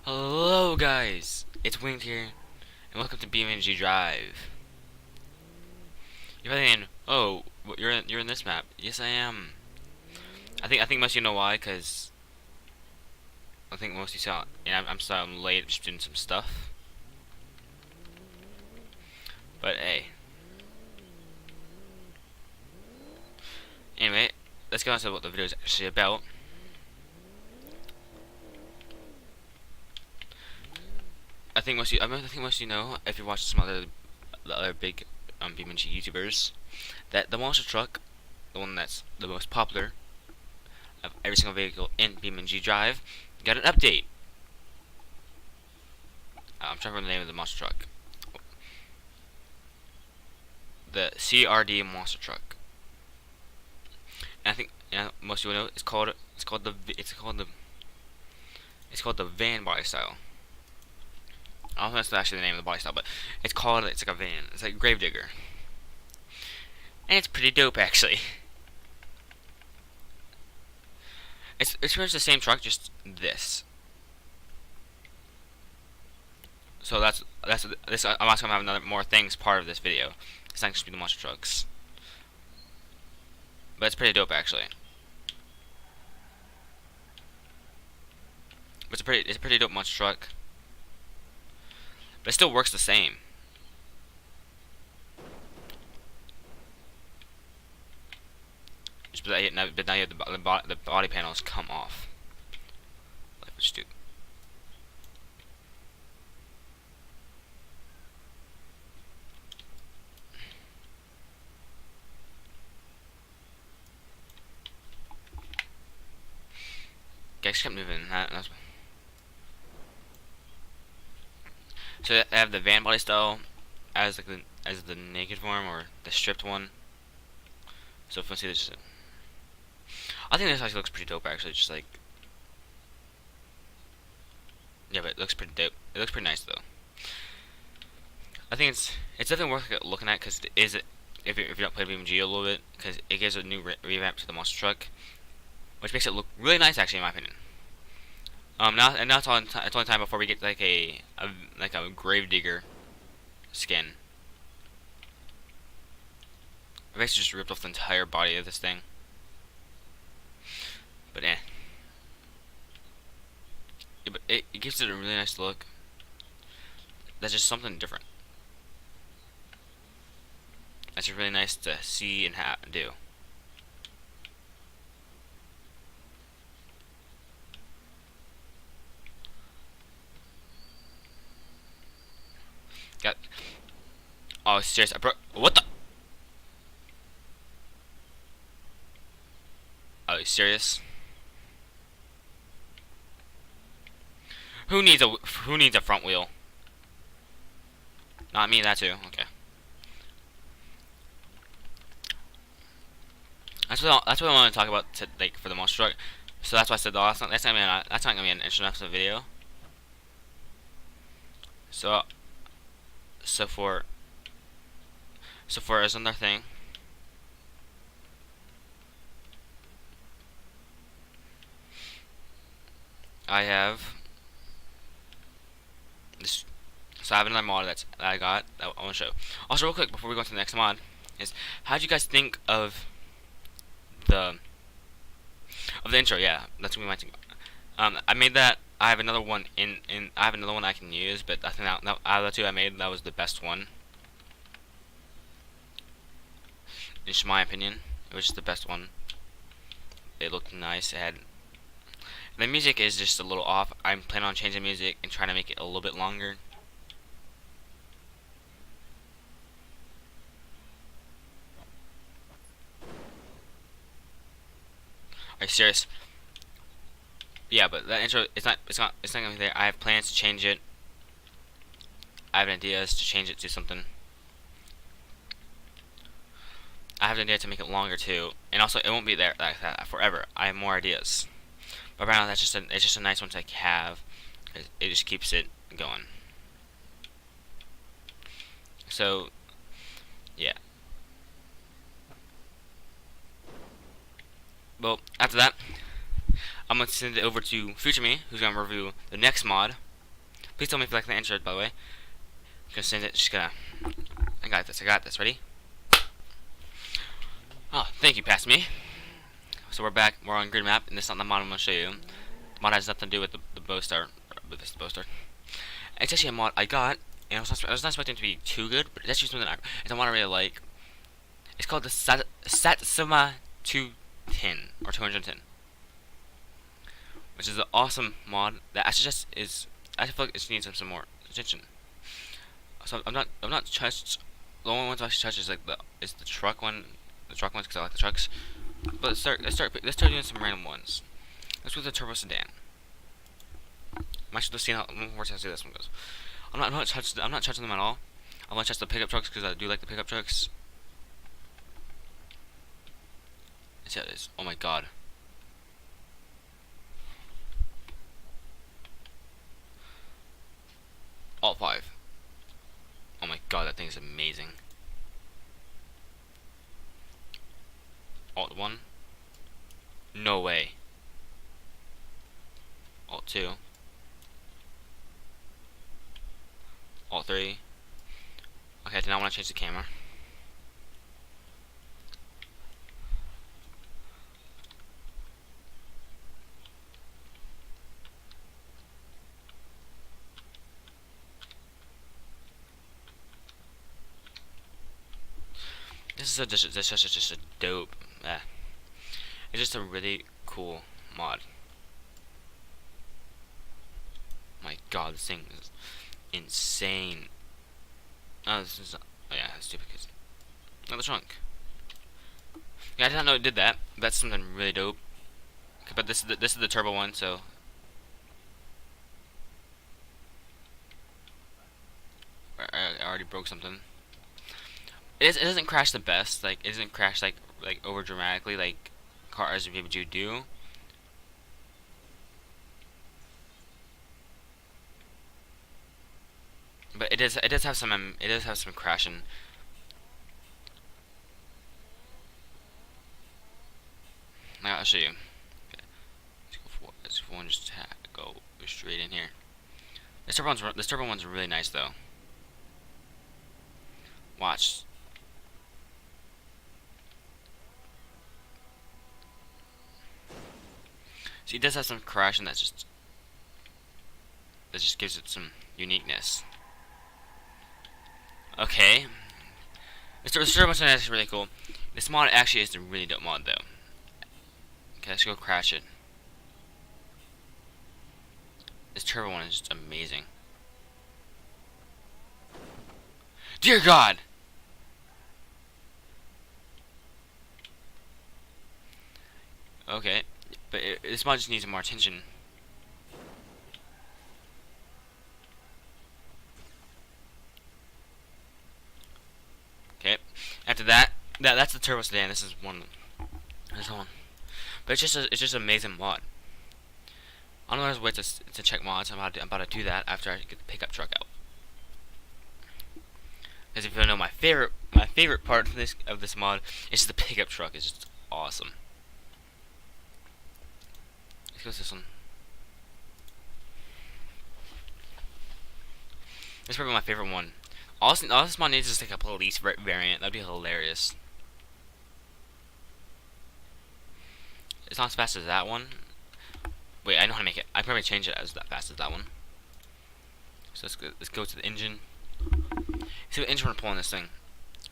Hello guys, it's Winged here, and welcome to beamng Drive. You're thinking, oh, you're in this map. Yes, I am. I think most of you know why, cause I think most of you saw. And I'm late, just doing some stuff. But hey, anyway, let's get on to what the video is actually about. I think most of you know, if you watch some the other big beamng YouTubers, that the monster truck, the one that's the most popular of every single vehicle in beamng Drive, got an update. I'm trying to remember the name of the monster truck. The CRD monster truck. And I think most people know it's called the van body style. I don't know if that's actually the name of the body style, but it's like a van. It's like Gravedigger, and it's pretty dope actually. It's pretty much the same truck, just this. So that's this. I'm also gonna have another more things part of this video. It's not just be the monster trucks, but it's pretty dope actually. It's a pretty dope monster truck, but it still works the same. Just but now you have the body panels come off. Like what you do. Guys kept moving. So they have the van body style as as the naked form or the stripped one. So if you see this, I think this actually looks pretty dope. Actually, just like yeah, but it looks pretty dope. It looks pretty nice though. I think it's definitely worth looking at because if you don't play BMG a little bit because it gives a new revamp to the monster truck, which makes it look really nice actually in my opinion. Now it's only time before we get like a Gravedigger skin. I basically just ripped off the entire body of this thing. But yeah, but it gives it a really nice look. That's just something different. That's just really nice to see and do. Got. Oh, serious? What the? Oh, you serious? Who needs a front wheel? Not me. That too. Okay. That's what I want to talk about like for the monster truck. So that's why I said that's not gonna be an interesting episode video. So so for as another thing, I have this. So I have another mod that I got that I want to show. Also, real quick before we go on to the next mod, is how do you guys think of the intro? Yeah, that's what we might think. I made that. I have another one I have another one I can use, but I think that out of the two I made, that was the best one. In my opinion, it was just the best one. It looked nice. It had the music is just a little off. I'm planning on changing the music and trying to make it a little bit longer. Are you serious? Yeah, but that intro it's not gonna be there. I have plans to change it. I have ideas to change it to something. I have an idea to make it longer too, and also it won't be there like that forever. I have more ideas, but right now it's just a nice one to have. It just keeps it going. So yeah. Well, after that, I'm gonna send it over to Future Me, who's gonna review the next mod, Please tell me if you like the intro, by the way. I'm gonna send it. Just gonna. I got this. I got this. Ready? Oh, thank you, past me. So we're back. We're on grid map, and this is not the mod I'm gonna show you. The mod has nothing to do with the bow star. With this bow star. It's actually a mod I got, and I was not expecting it to be too good, but it's actually something it's a mod I really like. It's called the satsumo 210 or 210, which is an awesome mod that I suggest is. I feel like it needs some more attention. So I'm not touched. The only ones I should touch is like the truck one, the truck ones because I like the trucks. But let's start doing some random ones. Let's go with the turbo sedan. I'm actually just seeing how more to see this one goes. I'm not touching them at all. I'm gonna touch the pickup trucks because I do like the pickup trucks. Let's see how it is. Oh my god. Alt 5. Oh my god, that thing is amazing. Alt 1. No way. Alt 2. Alt 3. Okay, now I want to change the camera. This is just a dope. It's just a really cool mod. My god, this thing is insane. Oh, this is. Oh yeah, that's stupid kids. Oh, the trunk. Yeah, I did not know it did that. That's something really dope. Okay, but this is the turbo one, so. I already broke something. It doesn't crash the best. Like it doesn't crash like over dramatically like cars and BMG do. But it does have some crashing. Now I'll show you. Okay. Let's go for one. Just go straight in here. This turbo one's really nice though. Watch. See, it does have some crashing that just gives it some uniqueness. Okay. This turbo one is actually really cool. This mod actually is a really dope mod though. Okay, let's go crash it. This turbo one is just amazing. Dear God! Okay, but this mod just needs more attention. Okay, after that's the turbo sedan. This is one. This one, but it's just an amazing mod. I don't know how to wait to check mods. I'm about to do that after I get the pickup truck out. Because if you know my favorite part of this mod is just the pickup truck. It's just awesome. Let's go with this one. This is probably my favorite one. All this mod needs is like a police variant. That'd be hilarious. It's not as fast as that one. Wait, I know how to make it. I probably change it as that fast as that one. So let's go to the engine. See what engine we're pulling this thing.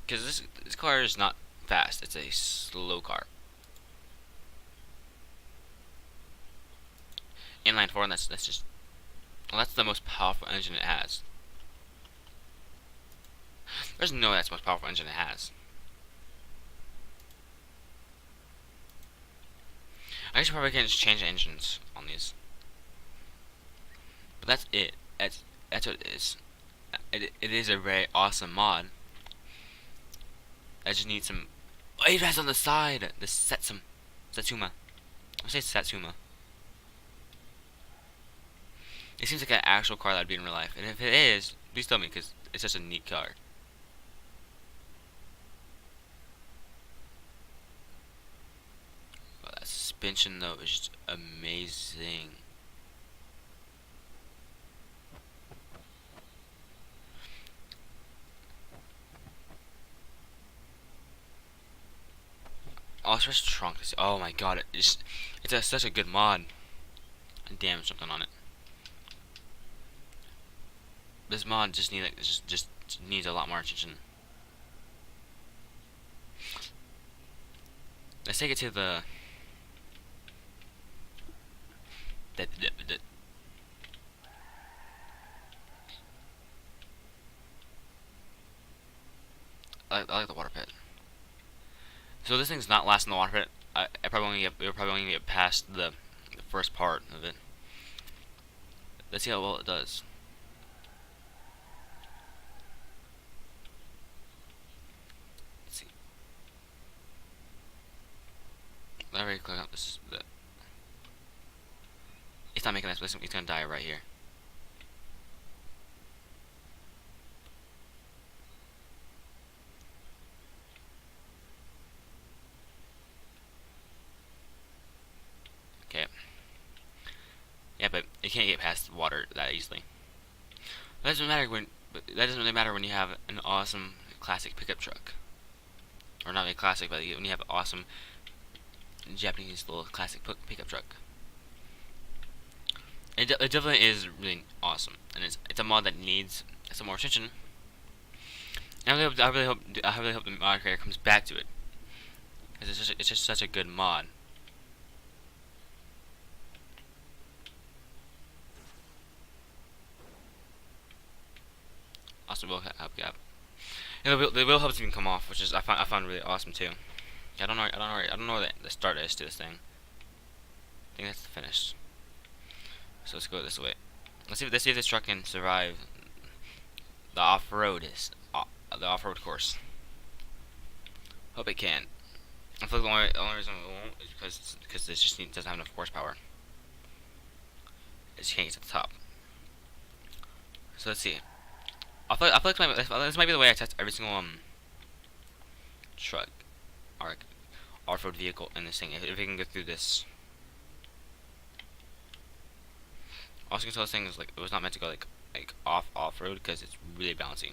Because this car is not fast. It's a slow car. Inline 4, and that's just. Well, that's the most powerful engine it has. There's no way that's the most powerful engine it has. I guess you probably can just change the engines on these. But that's it. That's what it is. It is a very awesome mod. I just need some. Oh, it has on the side the satsumo. I say satsumo. It seems like an actual car that'd be in real life, and if it is, please tell me because it's such a neat car. Oh, that suspension though is just amazing. Oh, it's just trunk. Oh my god, such a good mod. Damn, something on it. This mod just needs a lot more attention. Let's take it to the I like the water pit. So this thing's not lasting the water pit. We're probably gonna get past the first part of it. Let's see how well it does. Let's see. Let me click on this. It's not making this. It's gonna die right here. Okay. Yeah, but it can't get past water that easily. That doesn't matter that doesn't really matter when you have an awesome classic pickup truck. Or not a classic, but when you have an awesome Japanese little classic pickup truck. It definitely is really awesome, and it's a mod that needs some more attention. And I really hope the mod creator comes back to it, because it's just such a good mod. Also, will help you out. And the wheel hubs even come off, which is I found really awesome too. I don't know what the start is to this thing. I think that's the finish. So let's go this way. Let's see if this truck can survive the off-road course. Hope it can. I feel like the only reason it won't is because it just doesn't have enough horsepower. It just can't get to the top. So let's see. I feel like this might be the way I test every single truck or off-road vehicle in this thing. If we can go through this. Also, you can tell this thing is it was not meant to go like off-road because it's really bouncy.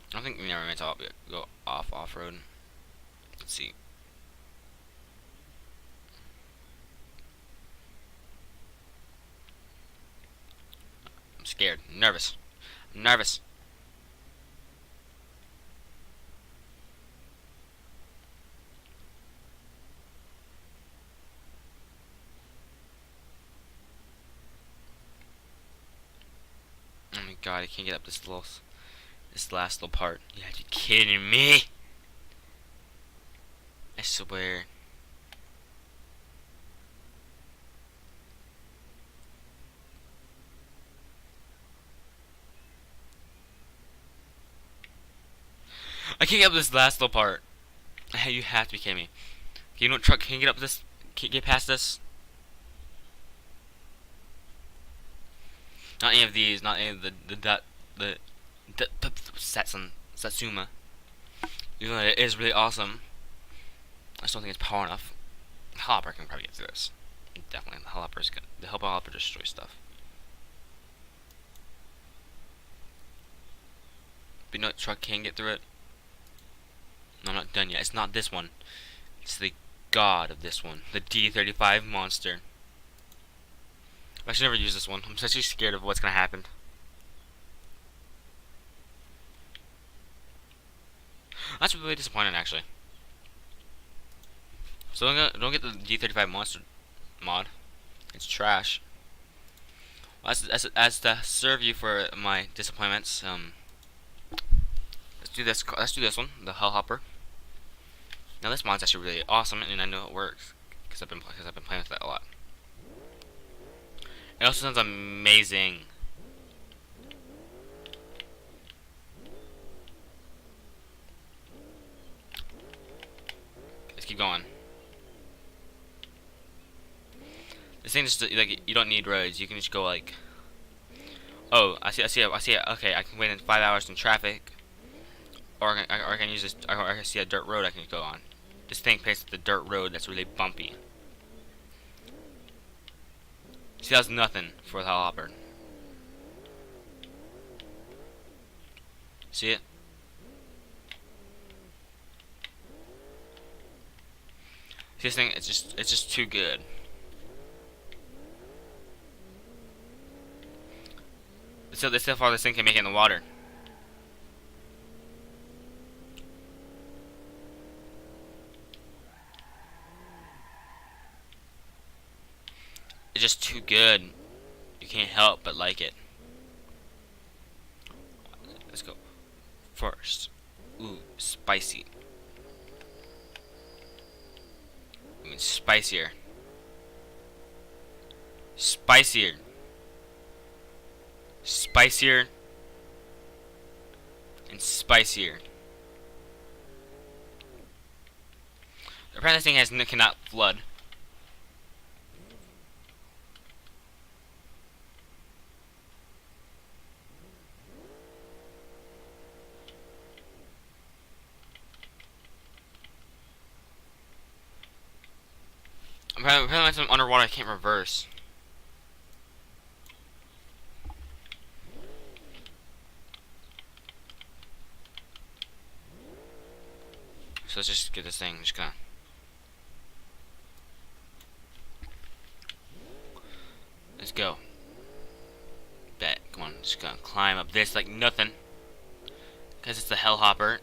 I don't think we never meant to go off-road. Let's see. I'm scared. I'm nervous. I'm nervous. Oh my god, I can't get up this last little part. You have to be kidding me. I swear. I can't get up this last little part. You have to be kidding me. You know what truck can get up this? Can get past this? Not any of these. Not any of the Satsumo. Even though it is really awesome, I just don't think it's power enough. The Hopper can probably get through this. Definitely, the Hopper destroys stuff. But you know what truck can get through it? No, I'm not done yet. It's not this one. It's the god of this one. The D35 monster. I should never use this one. I'm actually scared of what's gonna happen. That's really disappointing, actually. So don't get the D35 monster mod. It's trash. Well, as to serve you for my disappointments, let's do this. Let's do this one, the Hellhopper. Now this mod's actually really awesome, and I know it works because I've been playing with that a lot. It also sounds amazing. Let's keep going. This thing just like you don't need roads. You can just go like. Oh, I see it. Okay, I can wait in 5 hours in traffic, or I can use this. Or I can see a dirt road I can go on. This thing pays the dirt road that's really bumpy. See, that's nothing for the Hellhopper. See it? This thing, it's just too good. This so far this thing can make it in the water. It's just too good. You can't help but like it. Let's go. First. Ooh, spicy. I mean spicier. Spicier. Spicier. And spicier. Apparently this thing cannot flood. Apparently when I'm underwater I can't reverse. So let's just get this thing. Just gonna. Let's go. Bet. Come on. Just gonna climb up this like nothing. Because it's the Hellhopper.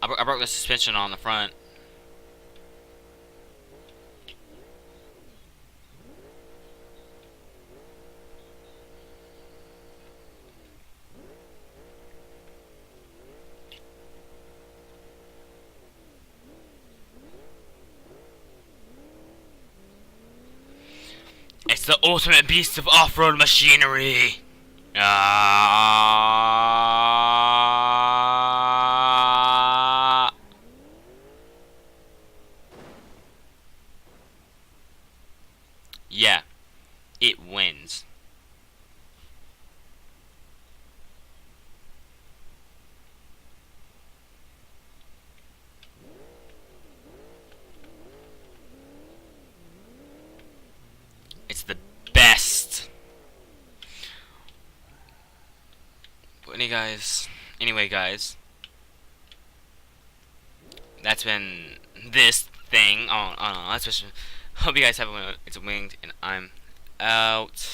I broke the suspension on the front. It's the ultimate beast of off-road machinery. Yeah, it wins. It's the best. But anyway, guys, that's been this thing. Oh, that's just. Hope you guys have a. It's winged, and I'm out.